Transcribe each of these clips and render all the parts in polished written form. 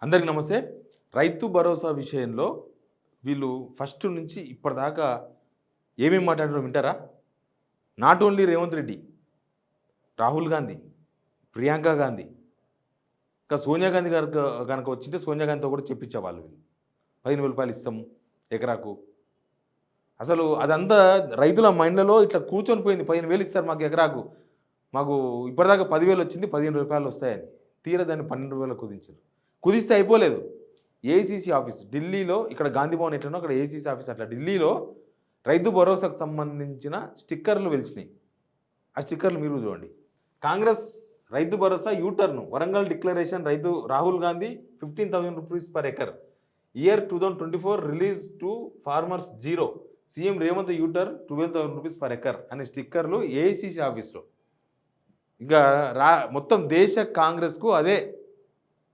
అందరికీ నమస్తే. రైతు భరోసా విషయంలో వీళ్ళు ఫస్ట్ నుంచి ఇప్పటిదాకా ఏమేమి మాట్లాడారో వింటారా? నాట్ ఓన్లీ రేవంత్ రెడ్డి, రాహుల్ గాంధీ, ప్రియాంక గాంధీ, ఇంకా సోనియా గాంధీ గారు కనుక వచ్చింటే సోనియా గాంధీతో కూడా చెప్పించేవాళ్ళు వీళ్ళు. 15,000 రూపాయలు ఇస్తాము ఎకరాకు. అసలు అదంతా రైతుల మైండ్లలో ఇట్లా కూర్చొని పోయింది. 15,000 ఇస్తారు మాకు ఎకరాకు, మాకు ఇప్పటిదాకా 10,000 వచ్చింది, 15 రూపాయలు వస్తాయని. తీరా దాన్ని 12 రూపాయలు కుదించారు. కుదిస్తే అయిపోలేదు. ఏఐసీసీ ఆఫీస్ ఢిల్లీలో, ఇక్కడ గాంధీ భవన్ ఎట్లనో అక్కడ ఏఐసీసీ ఆఫీస్ అట్లా ఢిల్లీలో రైతు భరోసాకు సంబంధించిన స్టిక్కర్లు వెలిచినాయి. ఆ స్టిక్కర్లు మీరు చూడండి. కాంగ్రెస్ రైతు భరోసా యూటర్న్, వరంగల్ డిక్లరేషన్ రైతు Rahul Gandhi 15,000 rupees per acre, year 2024 release to farmers zero, CM Revanth U turn 12,000 rupees per acre అనే స్టిక్కర్లు ఏఐసీసీ ఆఫీస్లో. ఇంకా మొత్తం దేశ కాంగ్రెస్కు అదే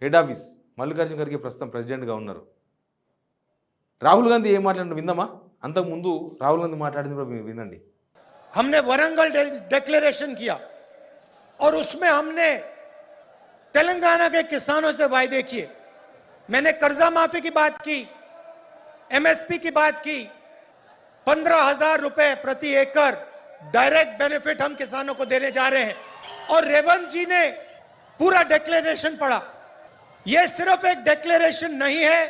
హెడ్ ఆఫీస్. మల్లికార్జున ఖర్గే ప్రస్తుతం ప్రెసిడెంట్గా ఉన్నారు. రాహుల్ గాంధీ ఏం మాట్లాడిన విందామా? అంతకుముందు రాహుల్ గాంధీ మాట్లాడింది కూడా వినండి. हमने वरंगल डिक्लेरेशन किया और उसमें हमने तेलंगाना के किसानों से वायदे किए. मैंने कर्जा माफी की बात की, एमएसपी की बात की, 15,000 रुपए प्रति एकड़ डायरेक्ट बेनिफिट हम किसानों को देने जा रहे हैं. और रेवंत जी ने पूरा डिक्लेरेशन पढ़ा. ये सिर्फ एक डिक्लेरेशन नहीं है,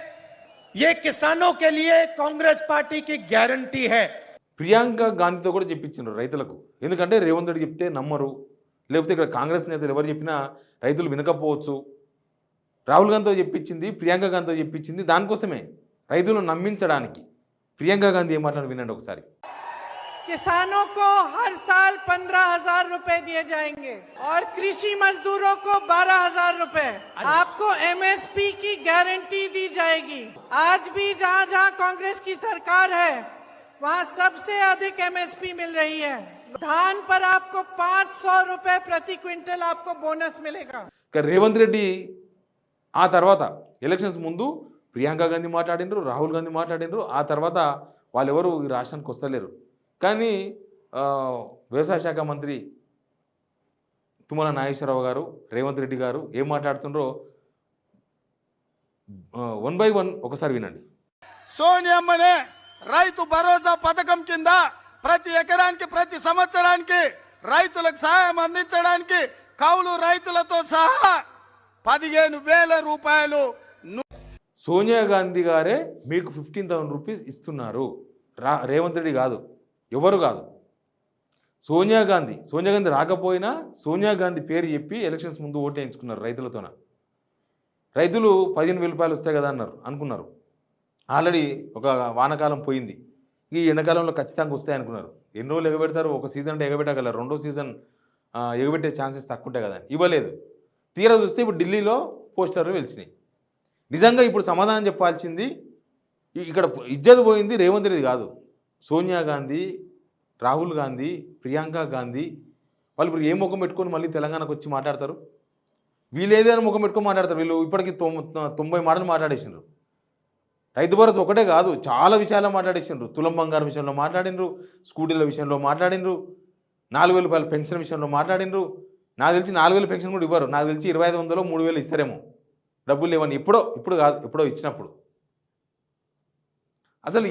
ये किसानों के लिए कांग्रेस पार्टी की गारंटी है. ప్రియాంక గాంధీతో కూడా చెప్పించారు రైతులకు. ఎందుకంటే రేవంత్ రెడ్డి చెప్తే నమ్మరు, లేకపోతే ఇక్కడ కాంగ్రెస్ నేతలు ఎవరు చెప్పినా రైతులు వినకపోవచ్చు. రాహుల్ గాంధీతో చెప్పించింది, ప్రియాంక గాంధీతో చెప్పించింది దానికోసమే, రైతులను నమ్మించడానికి. ప్రియాంక గాంధీ ఏం మాట్లాడి వినండి ఒకసారి. किसानों को हर साल 15,000 रुपए दिए जाएंगे और कृषि मजदूरों को 12,000 रुपए. आपको एमएसपी की गारंटी दी जाएगी. आज भी जहां जहां कांग्रेस की सरकार है वहां सबसे अधिक एमएसपी मिल रही है. धान पर आपको 500 रुपए प्रति क्विंटल आपको बोनस मिलेगा. రేవంత్ రెడ్డి ఆ తర్వాత ఎలక్షన్స్ ముందు ప్రియాంక గాంధీ మాట్లాడినరు, రాహుల్ గాంధీ మాట్లాడినరు. ఆ తర్వాత వాళ్ళెవరు ఈ రాష్ట్రానికి వస్తలేరు. కానీ వ్యవసాయ శాఖ మంత్రి తుమ్మల నాగేశ్వరరావు గారు, రేవంత్ రెడ్డి గారు ఏం మాట్లాడుతుండ్రో 1 by 1 ఒకసారి వినండి. సోనియమ్మనే రైతు భరోసా పథకం కింద ప్రతి ఎకరానికి ప్రతి సంవత్సరానికి రైతులకు సహాయం అందించడానికి కౌలు రైతులతో సహా 15,000 రూపాయలు. సోనియా గాంధీ గారే మీకు 15,000 రూపీస్ ఇస్తున్నారు. రేవంత్ రెడ్డి కాదు, ఎవరు కాదు. సోనియా గాంధీ రాకపోయినా సోనియా గాంధీ పేరు చెప్పి ఎలక్షన్స్ ముందు ఓటు వేయించుకున్నారు రైతులతోన. రైతులు 15,000 రూపాయలు వస్తాయి కదా అనుకున్నారు. ఆల్రెడీ ఒక వానకాలం పోయింది, ఈ ఎండాకాలంలో ఖచ్చితంగా వస్తాయి అనుకున్నారు. ఎన్ని రోజులు ఎగబెడతారు? ఒక సీజన్ అంటే ఎగబెట్టగలరు, రెండో సీజన్ ఎగబెట్టే ఛాన్సెస్ తక్కువ ఉంటాయి కదా. ఇవ్వలేదు. తీరా చూస్తే ఇప్పుడు ఢిల్లీలో పోస్టర్లు వెలిచినాయి. నిజంగా ఇప్పుడు సమాధానం చెప్పాల్సింది, ఇక్కడ ఇజ్జత్ పోయింది రేవంత్ రెడ్డి కాదు, సోనియా గాంధీ, రాహుల్ గాంధీ, ప్రియాంక గాంధీ. వాళ్ళు ఇప్పుడు ఏ ముఖం పెట్టుకొని మళ్ళీ తెలంగాణకు వచ్చి మాట్లాడతారు? వీళ్ళు ఏదైనా ముఖం పెట్టుకొని మాట్లాడతారు. వీళ్ళు ఇప్పటికీ 90 మాటలు మాట్లాడేసినారు. రైతు భరోసా ఒకటే కాదు, చాలా విషయాల్లో మాట్లాడేసినారు. తులం బంగారం విషయంలో మాట్లాడినరు, స్కూటీల విషయంలో మాట్లాడినరు, 4,000 రూపాయల పెన్షన్ విషయంలో మాట్లాడినరు. నాకు తెలిసి 4,000 పెన్షన్ కూడా ఇవ్వరు. నాకు తెలిసి 2,500 3,000 ఇస్తారేమో, డబ్బులు లేవని. ఇప్పుడు కాదు, ఎప్పుడో ఇచ్చినప్పుడు. అసలు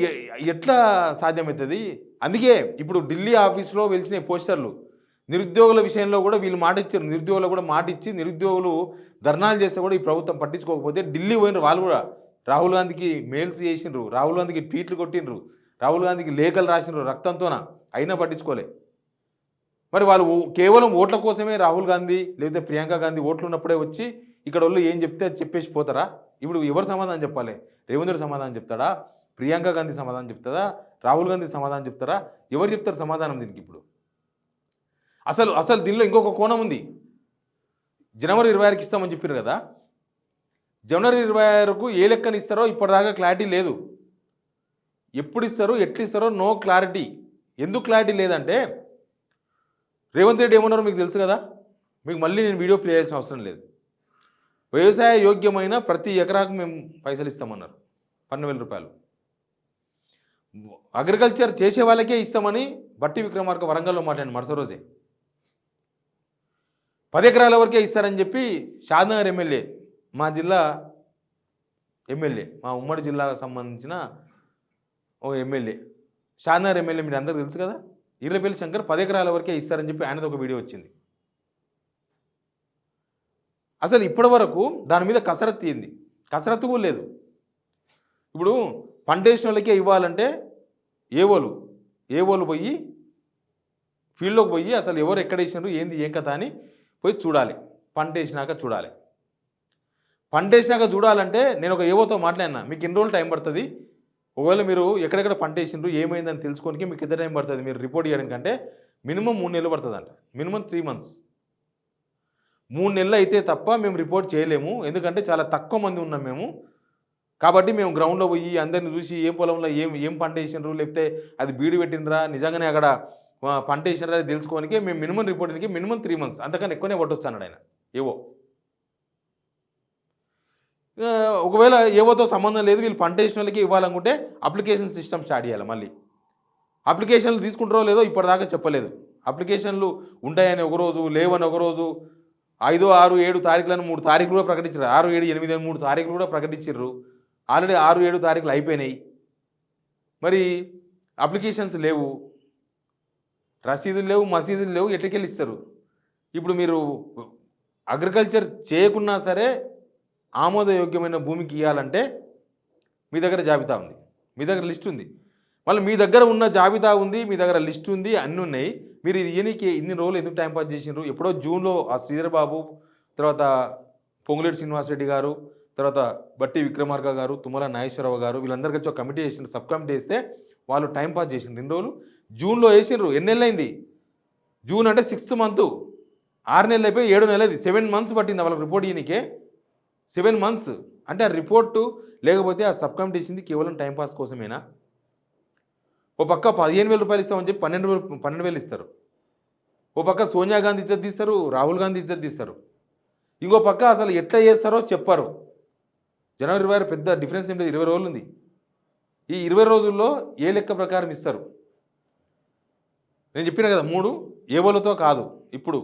ఎట్లా సాధ్యమవుతుంది? అందుకే ఇప్పుడు ఢిల్లీ ఆఫీస్లో వెలిచిన పోస్టర్లు. నిరుద్యోగుల విషయంలో కూడా వీళ్ళు మాట ఇచ్చారు. నిరుద్యోగులు కూడా మాట ఇచ్చి నిరుద్యోగులు ధర్నాలు చేస్తే కూడా ఈ ప్రభుత్వం పట్టించుకోకపోతే ఢిల్లీ పోయినరు. వాళ్ళు కూడా రాహుల్ గాంధీకి మెయిల్స్ చేసినారు, రాహుల్ గాంధీకి ట్వీట్లు కొట్టినరు, రాహుల్ గాంధీకి లేఖలు రాసినారు రక్తంతోన, అయినా పట్టించుకోలే. మరి వాళ్ళు కేవలం ఓట్ల కోసమే రాహుల్ గాంధీ లేదా ప్రియాంక గాంధీ ఓట్లు ఉన్నప్పుడే వచ్చి ఇక్కడ వాళ్ళు ఏం చెప్తే అది చెప్పేసి పోతారా? ఇప్పుడు ఎవరు సమాధానం చెప్పాలి? రేవంత్ రెడ్డి సమాధానం చెప్తాడా? ప్రియాంక గాంధీ సమాధానం చెప్తారా? రాహుల్ గాంధీ సమాధానం చెప్తారా? ఎవరు చెప్తారు సమాధానం దీనికి? ఇప్పుడు అసలు దీనిలో ఇంకొక కోణం ఉంది. జనవరి 26కి ఇస్తామని చెప్పారు కదా. జనవరి 26కు ఏ లెక్కన ఇస్తారో ఇప్పటిదాకా క్లారిటీ లేదు. ఎప్పుడు ఇస్తారో, ఎట్లు ఇస్తారో నో క్లారిటీ. ఎందుకు క్లారిటీ లేదంటే రేవంత్ రెడ్డి ఏమన్నారో మీకు తెలుసు కదా. మీకు మళ్ళీ నేను వీడియో ప్లే చేయాల్సిన అవసరం లేదు. వ్యవసాయ యోగ్యమైన ప్రతి ఎకరాకు మేము పైసలు ఇస్తామన్నారు, 12,000 రూపాయలు. అగ్రికల్చర్ చేసే వాళ్ళకే ఇస్తామని బట్టి విక్రమార్క వరంగల్లో మాట్లాడిన మరుసటి రోజే 10 ఎకరాల వరకే ఇస్తారని చెప్పి షాద్నగర్ ఎమ్మెల్యే మా జిల్లా ఎమ్మెల్యే, మా ఉమ్మడి జిల్లాకు సంబంధించిన ఓ ఎమ్మెల్యే, షాద్నగర్ ఎమ్మెల్యే, మీరు అందరికీ తెలుసు కదా, ఈర్లపల్లి శంకర్ 10 ఎకరాల వరకే ఇస్తారని చెప్పి ఆయనది ఒక వీడియో వచ్చింది. అసలు ఇప్పటి వరకు దాని మీద కసరత్తు ఏంది? కసరత్తు కూడా లేదు. ఇప్పుడు పంటేసిన వాళ్ళకే ఇవ్వాలంటే ఏవోలు పోయి ఫీల్డ్లోకి పోయి అసలు ఎవరు ఎక్కడ వేసినారు ఏంది ఏం కథ అని పోయి చూడాలి. పంటేసినాక చూడాలి. పంటేసినాక చూడాలంటే నేను ఒక ఏవోతో మాట్లాడినా, మీకు ఎన్ని రోజులు టైం పడుతుంది, ఒకవేళ మీరు ఎక్కడెక్కడ పంటేసిండ్రు ఏమైందని తెలుసుకోనికి మీకు ఎంత టైం పడుతుంది మీరు రిపోర్ట్ చేయడం కంటే మినిమం 3 నెలలు పడుతుంది అంట, మినిమం 3 months. 3 నెలలు అయితే తప్ప మేము రిపోర్ట్ చేయలేము, ఎందుకంటే చాలా తక్కువ మంది ఉన్నాం మేము, కాబట్టి మేము గ్రౌండ్లో పోయి అందరిని చూసి ఏ పొలంలో ఏం పంట వేసినారు, లేకపోతే అది బీడు పెట్టినరా నిజంగానే అక్కడ పంట వేసినారా తెలుసుకోనికి మేము మినిమం రిపోర్ట్కి మినిమం 3 months, అంతకన్నా ఎక్కువనే పట్టొచ్చు అన్నాడు ఆయన. ఒకవేళ ఏవోతో సంబంధం లేదు, వీళ్ళు పంట వేసిన వాళ్ళకి ఇవ్వాలనుకుంటే అప్లికేషన్ సిస్టమ్ స్టార్ట్ చేయాలి. మళ్ళీ అప్లికేషన్లు తీసుకుంటారో లేదో ఇప్పటిదాకా చెప్పలేదు. అప్లికేషన్లు ఉంటాయని ఒకరోజు, లేవని ఒకరోజు, 5, 6, 7 తారీఖులను 3 తారీఖులు కూడా ప్రకటించారు. 6, 7, 8, 3 తారీఖులు కూడా ప్రకటించారు. ఆల్రెడీ 6, 7 తారీఖులు అయిపోయినాయి. మరి అప్లికేషన్స్ లేవు, రసీదులు లేవు, మసీదులు లేవు, ఎట్లకెళ్ళి ఇస్తారు? ఇప్పుడు మీరు అగ్రికల్చర్ చేయకున్నా సరే ఆమోదయోగ్యమైన భూమికి ఇవ్వాలంటే మీ దగ్గర జాబితా ఉంది, మీ దగ్గర లిస్ట్ ఉంది, మళ్ళీ మీ దగ్గర ఉన్న జాబితా ఉంది, మీ దగ్గర లిస్ట్ ఉంది, అన్నీ ఉన్నాయి. మీరు ఇది ఈయనకి ఇన్ని రోజులు ఎందుకు టైంపాస్ చేసినారు? ఎప్పుడో జూన్లో ఆ శ్రీధర్ బాబు, తర్వాత పొంగులేటి శ్రీనివాసరెడ్డి గారు, తర్వాత బట్టి విక్రమార్క గారు, తుమ్మల నాగేశ్వరరావు గారు, వీళ్ళందరూ కలిసి ఒక కమిటీ చేసిన, సబ్ కమిటీ వేస్తే వాళ్ళు టైంపాస్ చేసిండ్రు. 2 రోజులు జూన్లో వేసిండ్రు. ఎన్ని నెలలు అయింది? జూన్ అంటే 6th month, 6 నెలలు అయిపోయి 7వ నెల, 7 months పట్టింది వాళ్ళకి రిపోర్ట్ ఈయనకే. 7 months అంటే ఆ రిపోర్టు లేకపోతే ఆ సబ్ కమిటీ ఇచ్చింది కేవలం టైంపాస్ కోసమేనా? ఓ పక్క 15,000 రూపాయలు ఇస్తామని చెప్పి 12,000 ఇస్తారు. ఓ పక్క సోనియా గాంధీ ఇజ్జత్ తీస్తారు, రాహుల్ గాంధీ ఇజ్జత్ తీస్తారు. ఇంకో పక్క అసలు ఎట్లా చేస్తారో చెప్పారు. జనవరి 26 పెద్ద డిఫరెన్స్ ఏం లేదు, 20 రోజులు ఉంది. ఈ 20 రోజుల్లో ఏ లెక్క ప్రకారం ఇస్తారు? నేను చెప్పిన కదా 3 ఏవోలతో కాదు. ఇప్పుడు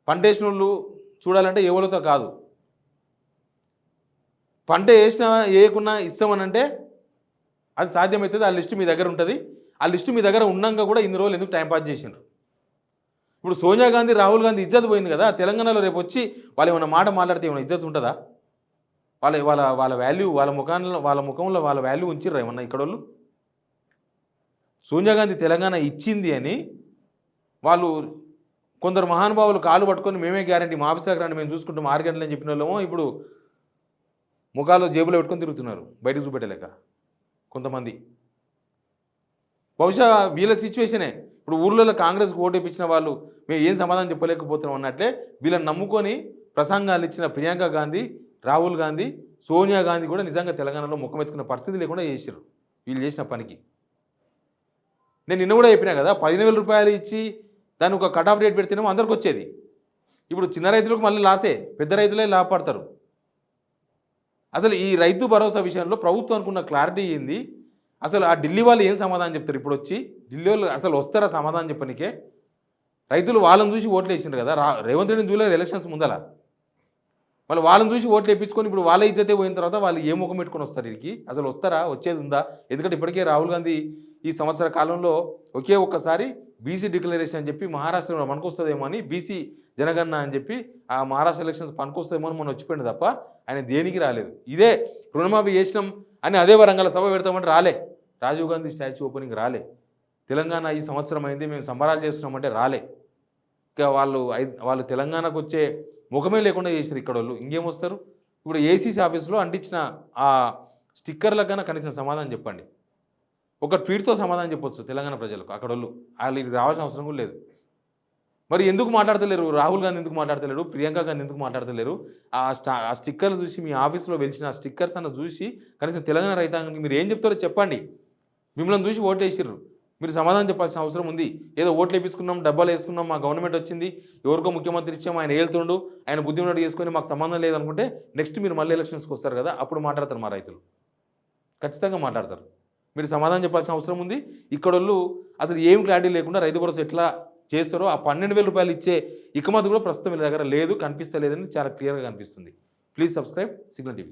పంటేసిన వాళ్ళు చూడాలంటే ఏవోలతో కాదు, పంట వేసినా వేయకున్నా ఇస్తామనంటే అది సాధ్యమవుతుంది. ఆ లిస్టు మీ దగ్గర ఉంటుంది. ఆ లిస్టు మీ దగ్గర ఉన్నాక కూడా ఇన్ని రోజులు ఎందుకు టైంపాస్ చేసిండ్రు? ఇప్పుడు సోనియా గాంధీ, రాహుల్ గాంధీ ఇజ్జత్ పోయింది కదా, తెలంగాణలో రేపు వచ్చి వాళ్ళు ఏమైనా మాట మాట్లాడితే ఏమైనా ఇజ్జత్ ఉంటుందా? వాళ్ళ వాల్యూ, వాళ్ళ ముఖంలో వాళ్ళ వాల్యూ ఉంచిర్రా ఏమన్నా ఇక్కడ వాళ్ళు? సోనియా గాంధీ తెలంగాణ ఇచ్చింది అని వాళ్ళు కొందరు మహానుభావులు కాలు పట్టుకొని మేమే గ్యారంటీ, మా ఆఫీసులకు రండి మేము చూసుకుంటాం 6 గంటలు అని చెప్పిన వాళ్ళేమో ఇప్పుడు ముఖాలు జేబులో పెట్టుకొని తిరుగుతున్నారు, బయటకు చూపెట్టలేక కొంతమంది. బహుశా వీళ్ళ సిచ్యువేషనే. ఇప్పుడు ఊర్లలో కాంగ్రెస్కి ఓటు ఇప్పించిన వాళ్ళు మేము ఏం సమాధానం చెప్పలేకపోతున్నాం అన్నట్లే వీళ్ళని నమ్ముకొని ప్రసంగాలు ఇచ్చిన ప్రియాంక గాంధీ, రాహుల్ గాంధీ, సోనియా గాంధీ కూడా నిజంగా తెలంగాణలో ముఖం ఎత్తుకున్న పరిస్థితి లేకుండా చేశారు వీళ్ళు చేసిన పనికి. నేను నిన్న కూడా చెప్పినా కదా, 15,000 రూపాయలు ఇచ్చి దాన్ని ఒక కట్ ఆఫ్ డేట్ పెడితేనేమో అందరికి వచ్చేది. ఇప్పుడు చిన్న రైతులకు మళ్ళీ లాసే, పెద్ద రైతులే లాభపడతారు. అసలు ఈ రైతు భరోసా విషయంలో ప్రభుత్వం అనుకున్న క్లారిటీ ఏంది? అసలు ఆ ఢిల్లీ వాళ్ళు ఏం సమాధానం చెప్తారు? ఇప్పుడు వచ్చి ఢిల్లీ వాళ్ళు అసలు వస్తారా సమాధానం చెప్పనికే? రైతులు వాళ్ళని చూసి ఓట్లు వేసిండ్రు కదా, రేవంత్ రెడ్డిని చూడలేదు ఎలక్షన్స్ ముందల, మళ్ళీ వాళ్ళని చూసి ఓట్లు వేయించుకొని ఇప్పుడు వాళ్ళ ఇజ్జతే పోయిన తర్వాత వాళ్ళు ఏ ముఖం పెట్టుకొని వస్తారు? వీరికి అసలు వస్తారా? వచ్చేది ఉందా? ఎందుకంటే ఇప్పటికే రాహుల్ గాంధీ ఈ సంవత్సర కాలంలో ఒకే ఒక్కసారి బీసీ డిక్లరేషన్ అని చెప్పి మహారాష్ట్రలో పనికొస్తుందేమో అని, బీసీ జనగణన అని చెప్పి ఆ మహారాష్ట్ర ఎలక్షన్స్ పనికొస్తుందేమో అని మనం వచ్చిపోయింది తప్ప ఆయన దేనికి రాలేదు. ఇదే రుణమాఫీ చేసినాం అని అదే వరంగల్ సభ పెడతామంటే రాలే, రాజీవ్ గాంధీ స్టాచ్యూ ఓపెనింగ్ రాలే, తెలంగాణ ఈ సంవత్సరం అయింది మేము సంబరాలు చేస్తున్నామంటే రాలే. ఇంకా వాళ్ళు తెలంగాణకు వచ్చే ముఖమే లేకుండా చేశారు ఇక్కడ వాళ్ళు. ఇంకేమొస్తారు? ఇప్పుడు ఏసీసీ ఆఫీస్లో అంటించిన ఆ స్టిక్కర్లకు కన్నా కనీసం సమాధానం చెప్పండి. ఒక ట్వీట్తో సమాధానం చెప్పొచ్చు తెలంగాణ ప్రజలకు. అక్కడ వాళ్ళు రావాల్సిన అవసరం కూడా లేదు. మరి ఎందుకు మాట్లాడతలేరు? రాహుల్ గాంధీ ఎందుకు మాట్లాడతలేరు? ప్రియాంక గాంధీ ఎందుకు మాట్లాడతలేరు? ఆ స్టిక్కర్లు చూసి, మీ ఆఫీస్లో వెలిచిన ఆ స్టిక్కర్స్ అన్న చూసి కనీసం తెలంగాణ రైతాంగానికి మీరు ఏం చెప్తారో చెప్పండి. మిమ్మల్ని చూసి ఓట్లు వేసిర్రు, మీరు సమాధానం చెప్పాల్సిన అవసరం ఉంది. ఏదో ఓట్లు వేపించుకున్నాం, డబ్బాలు వేసుకున్నాం, మా గవర్నమెంట్ వచ్చింది, ఎవరికో ముఖ్యమంత్రి ఇచ్చాం, ఆయన ఏళ్తుండు, ఆయన బుద్ధి ఉన్నట్టు చేసుకొని మాకు సంబంధం లేదనుకుంటే నెక్స్ట్ మీరు మళ్ళీ ఎలక్షన్స్కి వస్తారు కదా, అప్పుడు మాట్లాడతారు మా రైతులు, ఖచ్చితంగా మాట్లాడతారు. మీరు సమాధానం చెప్పాల్సిన అవసరం ఉంది. ఇక్కడ అసలు ఏం క్లారిటీ లేకుండా రైతు భరోసా ఎట్లా చేస్తారో, ఆ 12,000 రూపాయలు ఇచ్చే ఇకమతి కూడా ప్రస్తుతం వీళ్ళ దగ్గర లేదు, కనిపిస్తలేదని చాలా క్లియర్గా కనిపిస్తుంది. Please subscribe signal TV.